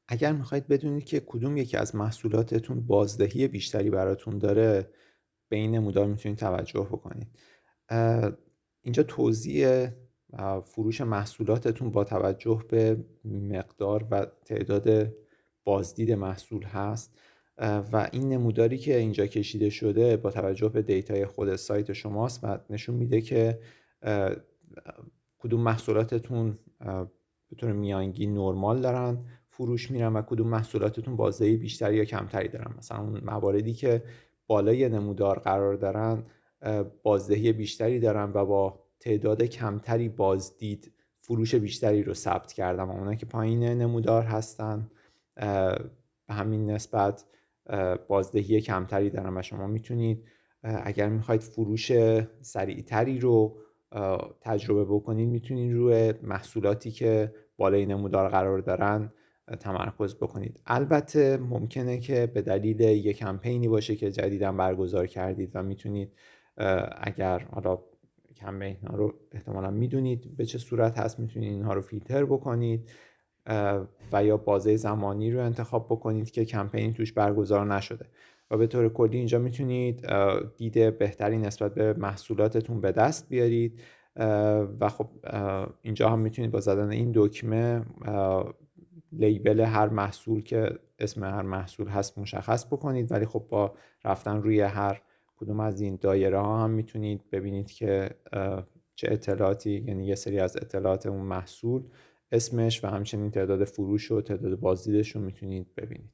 اگر میخواید بدونید که کدوم یکی از محصولاتتون بازدهی بیشتری براتون داره، به این نمودار میتونید توجه بکنید. اینجا توزیع فروش محصولاتتون با توجه به مقدار و تعداد بازدید محصول هست و این نموداری که اینجا کشیده شده با توجه به دیتای خود سایت شماست و نشون میده که کدوم محصولاتتون به طور میانگین نرمال دارن فروش میرن و کدوم محصولاتتون بازدهی بیشتری یا کمتری دارن. مثلا اون مواردی که بالای نمودار قرار دارن بازدهی بیشتری دارن و با تعداد کمتری بازدید فروش بیشتری رو ثبت کردن و اونایی که پایین نمودار هستن به همین نسبت بازدهی کمتری دارن و شما میتونید اگر میخواید فروش سریعتری رو تجربه بکنید میتونید روی محصولاتی که بالای نمودار قرار دارن تمرکز بکنید. البته ممکنه که به دلیل یک کمپینی باشه که جدیداً برگزار کردید و میتونید اگر حالا کمپین ها رو احتمالاً میدونید به چه صورت هست، میتونید اینها رو فیلتر بکنید و یا بازه زمانی رو انتخاب بکنید که کمپینی توش برگزار نشده و به طور کلی اینجا میتونید دید بهتری نسبت به محصولاتتون به دست بیارید و خب اینجا هم میتونید با زدن این دکمه لیبل هر محصول که اسم هر محصول هست مشخص بکنید، ولی خب با رفتن روی هر کدوم از این دایره ها هم میتونید ببینید که چه اطلاعاتی، یعنی یه سری از اطلاعات اون محصول، اسمش و همچنین تعداد فروش و تعداد بازدیدش رو میتونید ببینید.